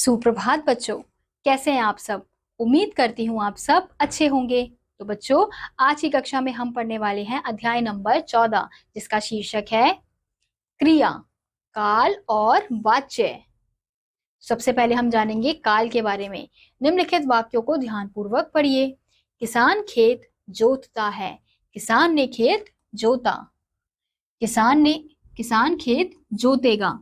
सुप्रभात बच्चों, कैसे हैं आप सब। उम्मीद करती हूँ आप सब अच्छे होंगे। तो बच्चों, आज की कक्षा में हम पढ़ने वाले हैं अध्याय नंबर 14, जिसका शीर्षक है क्रिया, काल और वाच्य। सबसे पहले हम जानेंगे काल के बारे में। निम्नलिखित वाक्यों को ध्यानपूर्वक पढ़िए। किसान खेत जोतता है। किसान ने खेत जोता। किसान खेत जोतेगा।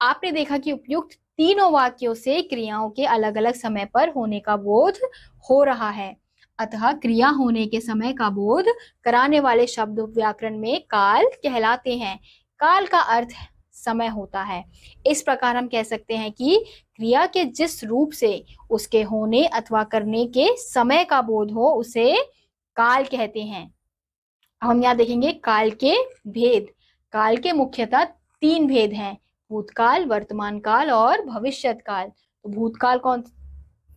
आपने देखा कि उपयुक्त तीनों वाक्यों से क्रियाओं के अलग अलग समय पर होने का बोध हो रहा है। अतः क्रिया होने के समय का बोध कराने वाले शब्द व्याकरण में काल कहलाते हैं। काल का अर्थ समय होता है। इस प्रकार हम कह सकते हैं कि क्रिया के जिस रूप से उसके होने अथवा करने के समय का बोध हो उसे काल कहते हैं। हम यहाँ देखेंगे काल के भेद। काल के मुख्यतः 3 भेद हैं: भूतकाल, वर्तमान काल और भविष्यत काल। तो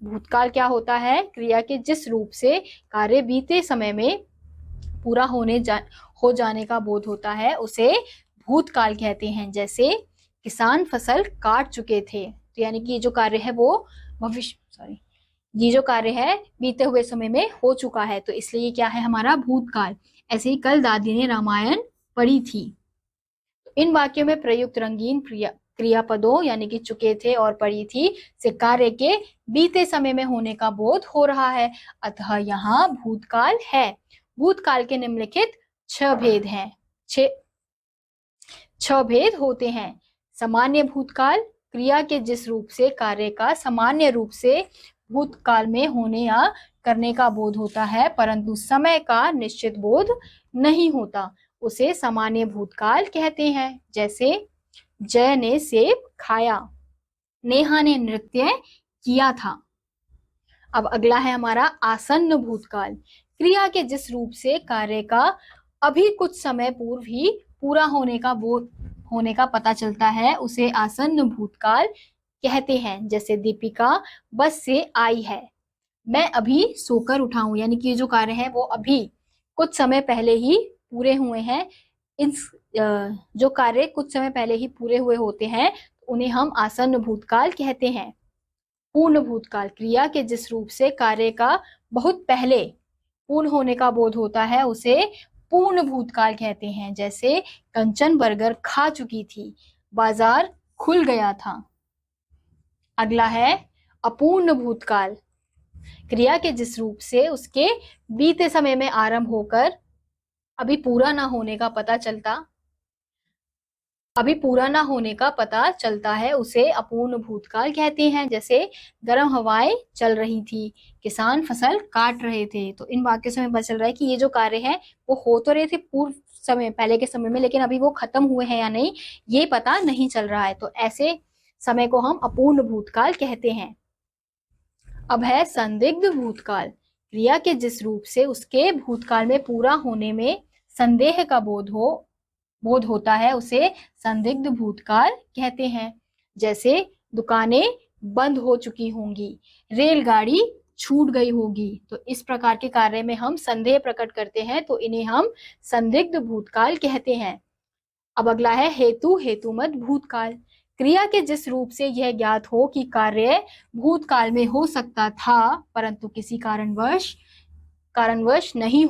भूतकाल क्या होता है? क्रिया के जिस रूप से कार्य बीते समय में पूरा हो जाने का बोध होता है उसे भूतकाल कहते हैं। जैसे किसान फसल काट चुके थे, तो यानी कि ये जो कार्य है वो ये जो कार्य है बीते हुए समय में हो चुका है, तो इसलिए ये क्या है? हमारा भूतकाल। ऐसे ही कल दादी ने रामायण पढ़ी थी। इन वाक्यों में प्रयुक्त रंगीन क्रियापदों यानी कि चुके थे और पढ़ी थी से कार्य के बीते समय में होने का बोध हो रहा है। अतः यहाँ भूतकाल है। भूतकाल के निम्नलिखित 6 भेद हैं। 6 भेद होते हैं। सामान्य भूतकाल, क्रिया के जिस रूप से कार्य का सामान्य रूप से भूतकाल में होने या करने का बोध होता है परंतु समय का निश्चित बोध नहीं होता, उसे सामान्य भूतकाल कहते हैं। जैसे जय ने सेब खाया, नेहा ने नृत्य किया था। अब अगला है हमारा आसन्न भूतकाल। क्रिया के जिस रूप से कार्य का अभी कुछ समय पूर्व ही पूरा होने का पता चलता है उसे आसन्न भूतकाल कहते हैं। जैसे दीपिका बस से आई है, मैं अभी सोकर उठा हूं, यानी कि ये जो कार्य है वो अभी कुछ समय पहले ही पूरे हुए हैं। इन जो कार्य कुछ समय पहले ही पूरे हुए होते हैं उन्हें हम आसन्न भूतकाल कहते हैं। पूर्ण भूतकाल, क्रिया के जिस रूप से कार्य का बहुत पहले पूर्ण होने का बोध होता है उसे पूर्ण भूतकाल कहते हैं। जैसे कंचन बर्गर खा चुकी थी, बाजार खुल गया था। अगला है अपूर्ण भूतकाल। क्रिया के जिस रूप से उसके बीते समय में आरंभ होकर अभी पूरा ना होने का पता चलता है उसे अपूर्ण भूतकाल कहते हैं। जैसे गर्म हवाएं चल रही थी, किसान फसल काट रहे थे। तो इन वाक्यों से हमें पता चल रहा है कि ये जो कार्य है वो हो तो रहे थे पहले के समय में, लेकिन अभी वो खत्म हुए हैं या नहीं ये पता नहीं चल रहा है। तो ऐसे समय को हम अपूर्ण भूतकाल कहते हैं। अब है संदिग्ध भूतकाल। क्रिया के जिस रूप से उसके भूतकाल में पूरा होने में संदेह का बोध होता है उसे संदिग्ध भूतकाल कहते हैं। जैसे दुकानें बंद हो चुकी होंगी, रेलगाड़ी छूट गई होगी। तो इस प्रकार के कार्य में हम संदेह प्रकट करते हैं तो इन्हें हम संदिग्ध भूतकाल कहते हैं। अब अगला है हेतुमत भूतकाल। क्रिया के जिस रूप से यह ज्ञात हो कि कार्य भूतकाल में हो सकता था परंतु किसी कारणवश नहीं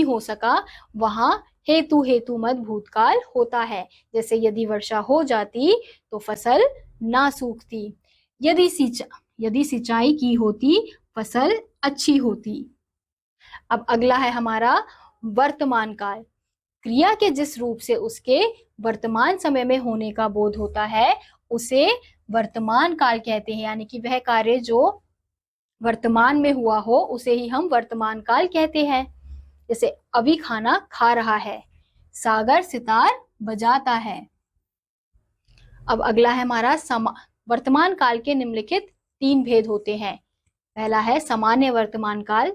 हो सका, वहां हेतुमत भूतकाल होता है। जैसे यदि वर्षा हो जाती तो फसल ना सूखती, यदि सिंचाई की होती फसल अच्छी होती। अब अगला है हमारा वर्तमान काल। क्रिया के जिस रूप से उसके वर्तमान समय में होने का बोध होता है उसे वर्तमान काल कहते हैं। यानी कि वह कार्य जो वर्तमान में हुआ हो उसे ही हम वर्तमान काल कहते हैं। जैसे अभी खाना खा रहा है, सागर सितार बजाता है। अब अगला है हमारा वर्तमान काल के निम्नलिखित 3 भेद होते हैं। पहला है सामान्य वर्तमान काल।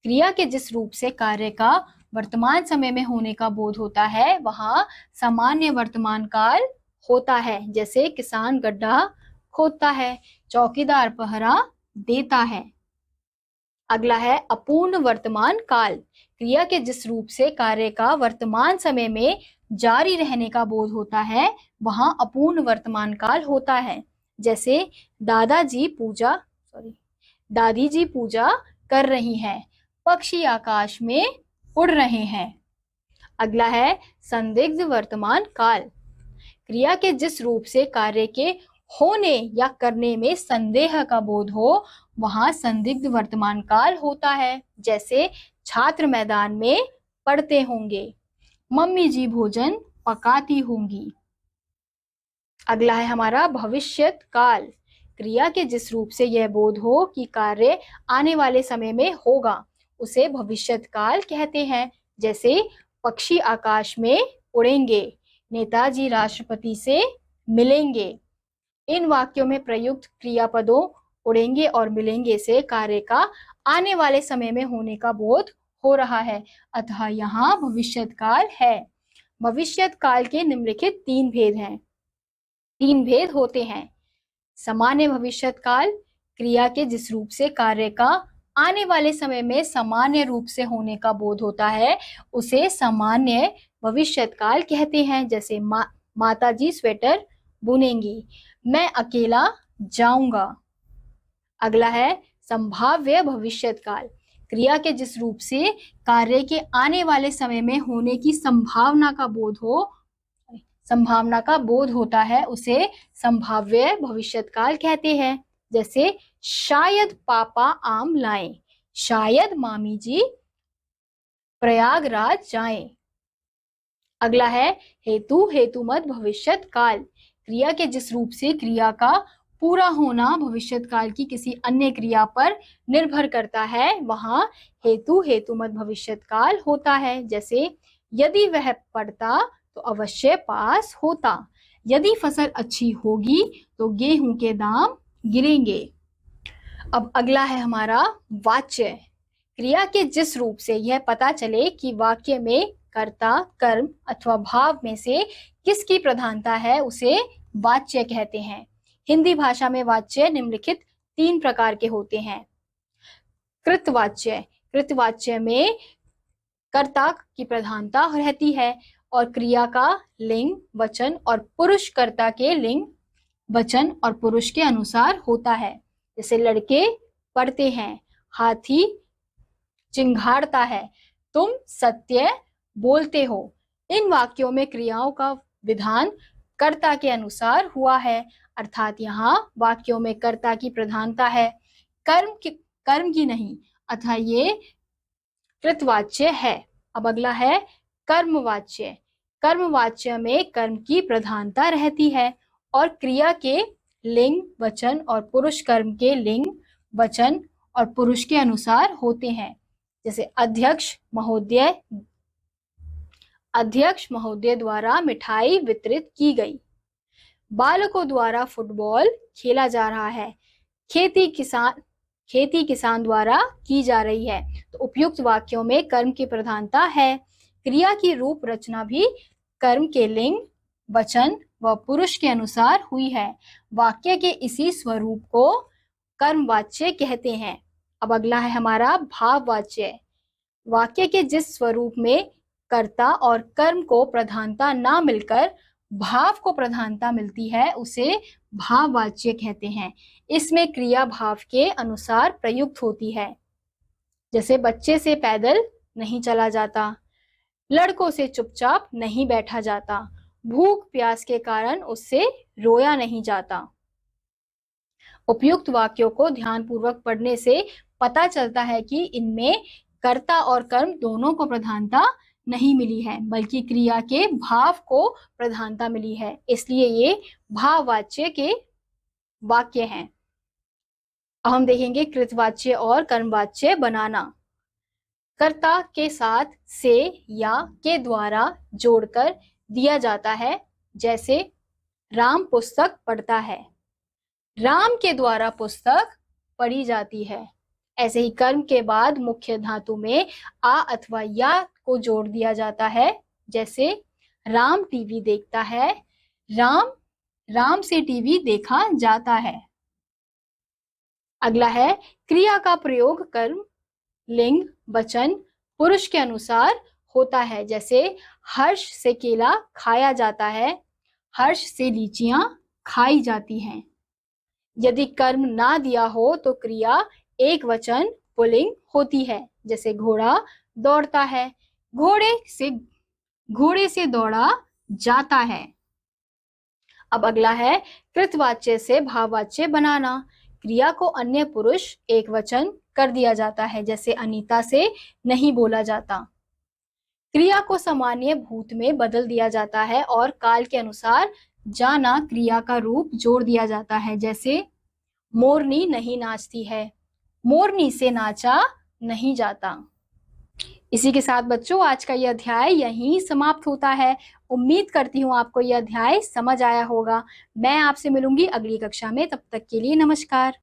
क्रिया के जिस रूप से कार्य का वर्तमान समय में होने का बोध होता है वहां सामान्य वर्तमान काल होता है। जैसे किसान गड्ढा खोदता है, चौकीदार पहरा देता है। अगला है अपूर्ण वर्तमान काल। क्रिया के जिस रूप से कार्य का वर्तमान समय में जारी रहने का बोध होता है वहां अपूर्ण वर्तमान काल होता है। जैसे दादी जी पूजा कर रही हैं, पक्षी आकाश में उड़ रहे हैं। अगला है संदिग्ध वर्तमान काल। क्रिया के जिस रूप से कार्य के होने या करने में संदेह का बोध हो वहां संदिग्ध वर्तमान काल होता है। जैसे छात्र मैदान में पढ़ते होंगे, मम्मी जी भोजन पकाती होंगी। अगला है हमारा भविष्यत काल। क्रिया के जिस रूप से यह बोध हो कि कार्य आने वाले समय में होगा उसे भविष्यत काल कहते हैं। जैसे पक्षी आकाश में उड़ेंगे, नेताजी राष्ट्रपति से मिलेंगे। इन वाक्यों में प्रयुक्त क्रियापदों उड़ेंगे और मिलेंगे से कार्य का आने वाले समय में होने का बोध हो रहा है, अतः यहाँ भविष्यत काल है। भविष्यत काल के निम्नलिखित तीन भेद होते हैं। सामान्य भविष्यत काल, क्रिया के जिस रूप से कार्य का आने वाले समय में सामान्य रूप से होने का बोध होता है उसे सामान्य भविष्यत काल कहते हैं। जैसे माताजी स्वेटर बुनेंगी, मैं अकेला जाऊंगा। अगला है संभाव्य भविष्यत काल। क्रिया के जिस रूप से कार्य के आने वाले समय में होने की संभावना का बोध होता है उसे संभाव्य भविष्यत काल कहते हैं। जैसे शायद पापा आम लाएं, शायद मामी जी प्रयागराज जाएं। अगला है हेतुमत भविष्यत काल। क्रिया के जिस रूप से क्रिया का पूरा होना भविष्यत काल की किसी अन्य क्रिया पर निर्भर करता है वहां हेतुमत भविष्यत काल होता है। जैसे यदि वह पढ़ता तो अवश्य पास होता, यदि फसल अच्छी होगी तो गेहूं के दाम गिरेंगे। अब अगला है हमारा वाच्य। क्रिया के जिस रूप से यह पता चले कि वाक्य में कर्ता, कर्म अथवा भाव में से किसकी प्रधानता है उसे वाच्य कहते हैं। हिंदी भाषा में वाच्य निम्नलिखित 3 प्रकार के होते हैं। कृतवाच्य, कृतवाच्य में कर्ता की प्रधानता रहती है और क्रिया का लिंग, वचन और पुरुष कर्ता के लिंग, वचन और पुरुष के अनुसार होता है। जैसे लड़के पढ़ते हैं, हाथी चिंघाड़ता है, तुम सत्य बोलते हो। इन वाक्यों में क्रियाओं का विधान कर्ता के अनुसार हुआ है, अर्थात यहाँ वाक्यों में कर्ता की प्रधानता है, कर्म की नहीं, अतः ये कृतवाच्य है। अब अगला है कर्मवाच्य। कर्मवाच्य में कर्म की प्रधानता रहती है और क्रिया के लिंग, वचन और पुरुष कर्म के लिंग, वचन और पुरुष के अनुसार होते हैं। जैसे अध्यक्ष महोदय द्वारा मिठाई वितरित की गई, बालकों द्वारा फुटबॉल खेला जा रहा है, खेती किसान द्वारा की जा रही है। तो उपयुक्त वाक्यों में कर्म की प्रधानता है। क्रिया की रूप रचना भी कर्म के लिंग, वचन व पुरुष के अनुसार हुई है। वाक्य के इसी स्वरूप को कर्मवाच्य कहते हैं। अब अगला है हमारा भाववाच्य। वाक्य के जिस स्वरूप में कर्ता और कर्म को प्रधानता ना मिलकर भाव को प्रधानता मिलती है उसे भाववाच्य कहते हैं। इसमें क्रिया भाव के अनुसार प्रयुक्त होती है। जैसे बच्चे से पैदल नहीं चला जाता, लड़कों से चुपचाप नहीं बैठा जाता, भूख प्यास के कारण उससे रोया नहीं जाता। उपयुक्त वाक्यों को ध्यानपूर्वक पढ़ने से पता चलता है कि इनमें कर्ता और कर्म दोनों को प्रधानता नहीं मिली है, बल्कि क्रिया के भाव को प्रधानता मिली है, इसलिए ये भाववाच्य के वाक्य हैं। अब हम देखेंगे कृतवाच्य और कर्मवाच्य बनाना। कर्ता के साथ से या के द्वारा जोड़कर दिया जाता है। जैसे राम पुस्तक पढ़ता है, राम के द्वारा पुस्तक पढ़ी जाती है। ऐसे ही कर्म के बाद मुख्य धातु में आ अथवा या को जोड़ दिया जाता है। जैसे राम टीवी देखता है, राम से टीवी देखा जाता है। अगला है क्रिया का प्रयोग कर्म लिंग वचन पुरुष के अनुसार होता है। जैसे हर्ष से केला खाया जाता है, हर्ष से लीचियां खाई जाती हैं। यदि कर्म ना दिया हो तो क्रिया एक वचन पुल्लिंग होती है। जैसे घोड़ा दौड़ता है, घोड़े से दौड़ा जाता है। अब अगला है कृतवाच्य से भाववाच्य बनाना। क्रिया को अन्य पुरुष एक वचन कर दिया जाता है। जैसे अनीता से नहीं बोला जाता। क्रिया को सामान्य भूत में बदल दिया जाता है और काल के अनुसार जाना क्रिया का रूप जोड़ दिया जाता है। जैसे मोरनी नहीं नाचती है, मोरनी से नाचा नहीं जाता। इसी के साथ बच्चों आज का यह अध्याय यहीं समाप्त होता है। उम्मीद करती हूँ आपको यह अध्याय समझ आया होगा। मैं आपसे मिलूंगी अगली कक्षा में, तब तक के लिए नमस्कार।